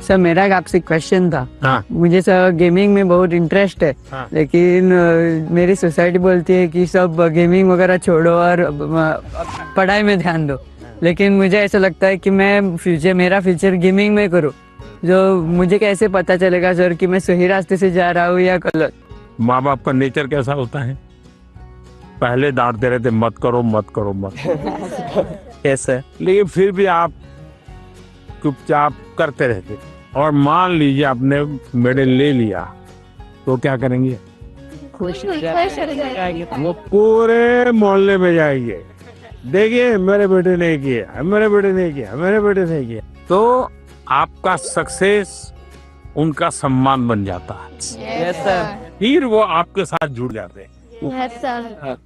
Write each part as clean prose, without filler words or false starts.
Sir मेरा एक आपसे क्वेश्चन था। हाँ। मुझे सर गेमिंग में बहुत इंटरेस्ट है। हाँ। लेकिन मेरी सोसाइटी बोलती है कि सब गेमिंग वगैरह छोड़ो और पढ़ाई में ध्यान दो। लेकिन मुझे ऐसा लगता है कि मेरा फ्यूचर गेमिंग में करूँ। जो मुझे कैसे पता चलेगा सर कि मैं सही रास्ते से जा रहा हूँ या गलत? माँ बाप का नेचर कैसा होता है, पहले डांटते रहते मत करो मत करो मत कैसे? लेकिन फिर भी आप चुपचाप करते रहते। और मान लीजिए आपने मेडल ले लिया तो क्या करेंगे? खुश वो पूरे मोहल्ले में जाएंगे, देखिए मेरे बेटे ने किया, मेरे बेटे ने किया, मेरे बेटे ने किया। तो आपका सक्सेस उनका सम्मान बन जाता है। Yes sir. फिर वो आपके साथ जुड़ जाते हैं। Yes sir.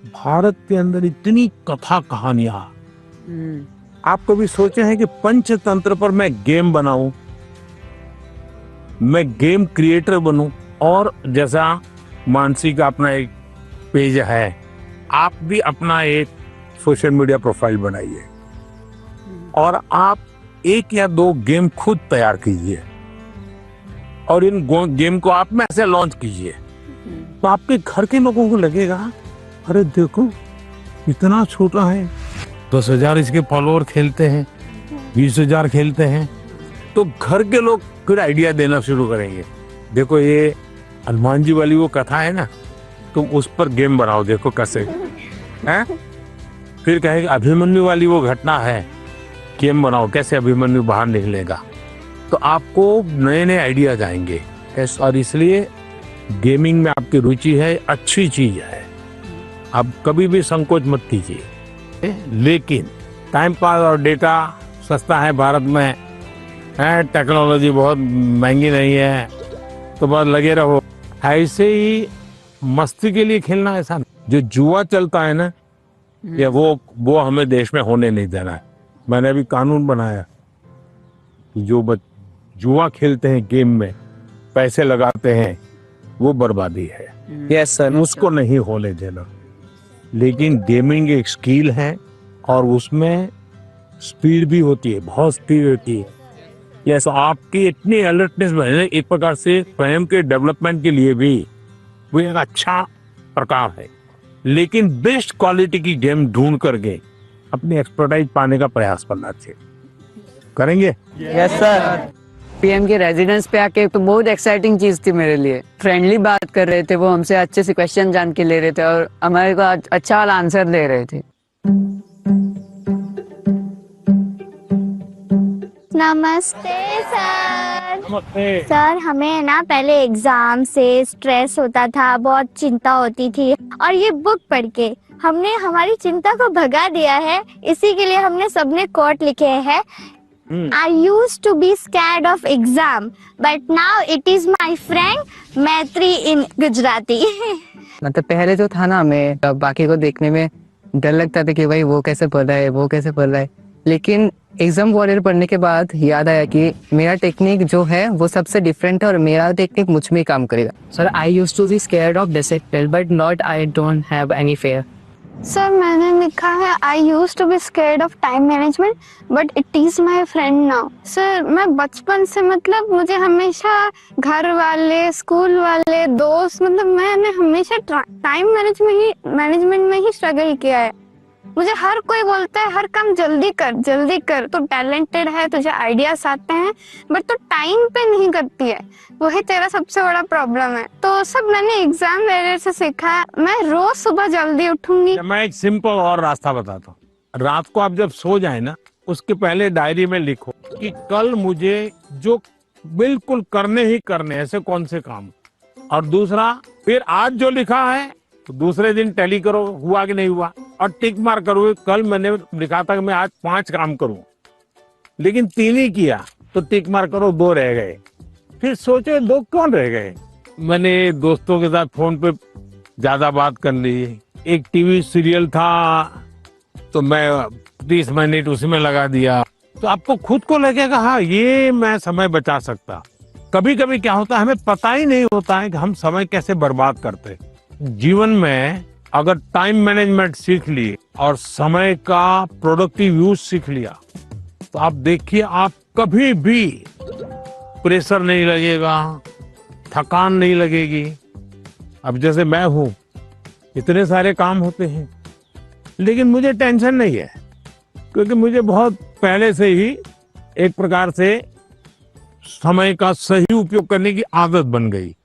भारत के अंदर इतनी कथा कहानियां, आप कभी सोचे हैं कि पंचतंत्र पर मैं गेम बनाऊं, मैं गेम क्रिएटर बनूं? और जैसा मानसी का अपना एक पेज है, आप भी अपना एक सोशल मीडिया प्रोफाइल बनाइए और आप 1 या 2 गेम खुद तैयार कीजिए और इन गेम को आप में ऐसे लॉन्च कीजिए। तो आपके घर के लोगों को लगेगा अरे देखो इतना छोटा है, 10,000 इसके फॉलोअर खेलते हैं, 20,000 खेलते हैं। तो घर के लोग फिर आइडिया देना शुरू करेंगे, देखो ये हनुमान जी वाली वो कथा है ना, तुम उस पर गेम बनाओ, देखो कैसे हैं। फिर कहेंगे अभिमन्यु वाली वो घटना है, गेम बनाओ कैसे अभिमन्यु बाहर निकलेगा। तो आपको नए नए आइडियाज आएंगे। और इसलिए गेमिंग में आपकी रुचि है, अच्छी चीज है, आप कभी भी संकोच मत कीजिए। लेकिन टाइम पास और डेटा सस्ता है भारत में, है टेक्नोलॉजी बहुत महंगी नहीं है, तो बस लगे रहो। ऐसे ही मस्ती के लिए खेलना ऐसा नहीं। जो जुआ चलता है ना, या वो हमें देश में होने नहीं देना है। मैंने अभी कानून बनाया, जो जुआ खेलते हैं, गेम में पैसे लगाते हैं, वो बर्बादी है। Yes sir. उसको नहीं होने देना। लेकिन गेमिंग एक स्किल है और उसमें स्पीड भी होती है, बहुत स्पीड होती है। यस, आपकी इतनी अलर्टनेस बने, एक प्रकार से स्वयं के डेवलपमेंट के लिए भी वो एक अच्छा प्रकार है। लेकिन बेस्ट क्वालिटी की गेम ढूंढ करके अपनी एक्सपर्टाइज पाने का प्रयास करना चाहिए। करेंगे? Yes sir. पीएम के रेजिडेंस पे आके तो बहुत एक्साइटिंग चीज थी मेरे लिए। फ्रेंडली बात कर रहे थे, वो हमसे अच्छे से क्वेश्चन जान के ले रहे थे और हमारे को अच्छा वाला आंसर दे रहे थे। नमस्ते सर। नमस्ते। सर हमें ना पहले एग्जाम से स्ट्रेस होता था, बहुत चिंता होती थी, और ये बुक पढ़ के हमने हमारी चिंता को भगा दिया है। इसी के लिए हमने सबने कोट लिखे हैं। I used to be scared of exam, but now it is my friend मैत्री in गुजराती। मतलब पहले जो था ना, हमें बाकी को देखने में डर लगता था कि भाई वो कैसे पढ़ रहा है, वो कैसे पढ़ रहा है। लेकिन एग्जाम वॉरियर पढ़ने के बाद याद आया कि मेरा टेक्निक जो है वो सबसे डिफरेंट है और मेरा टेक्निक मुझ में ही काम करेगा। Sir I used to be scared of discipline but not, I don't have any fear. Sir मैंने लिखा है I used to be scared of time management but it is my friend now. Sir मैं बचपन से, मतलब मुझे हमेशा घर वाले, स्कूल वाले, दोस्त, मतलब मैंने हमेशा टाइम मैनेजमेंट में ही स्ट्रगल किया है। मुझे हर कोई बोलता है हर काम जल्दी कर, तो टैलेंटेड है, तुझे आइडियाज आते हैं, बट तो टाइम पे नहीं करती है, वही तेरा सबसे बड़ा प्रॉब्लम है। तो सब मैंने एग्जाम वगैरह से सीखा है। मैं रोज सुबह जल्दी उठूंगी। मैं एक सिंपल और रास्ता बताता हूँ। रात को आप जब सो जाए ना, उसके पहले डायरी में लिखो कि कल मुझे जो बिल्कुल करने ही करने ऐसे कौन से काम, और दूसरा फिर आज जो लिखा है तो दूसरे दिन टैली करो, हुआ कि नहीं हुआ, और टिक मार करो। कल मैंने लिखा था कि मैं आज 5 काम करूं, लेकिन 3 ही किया, तो टिक मार करो, 2 रह गए। फिर सोचो 2 कौन रह गए। मैंने दोस्तों के साथ फोन पे ज्यादा बात कर ली। एक टीवी सीरियल था तो मैं 30 मिनट उसी में लगा दिया। तो आपको खुद को लगेगा हाँ ये मैं समय बचा सकता। कभी कभी क्या होता है, हमें पता ही नहीं होता है कि हम समय कैसे बर्बाद करते। जीवन में अगर टाइम मैनेजमेंट सीख ली और समय का प्रोडक्टिव यूज सीख लिया, तो आप देखिए आप कभी भी प्रेशर नहीं लगेगा, थकान नहीं लगेगी। अब जैसे मैं हूँ, इतने सारे काम होते हैं, लेकिन मुझे टेंशन नहीं है, क्योंकि मुझे बहुत पहले से ही एक प्रकार से समय का सही उपयोग करने की आदत बन गई।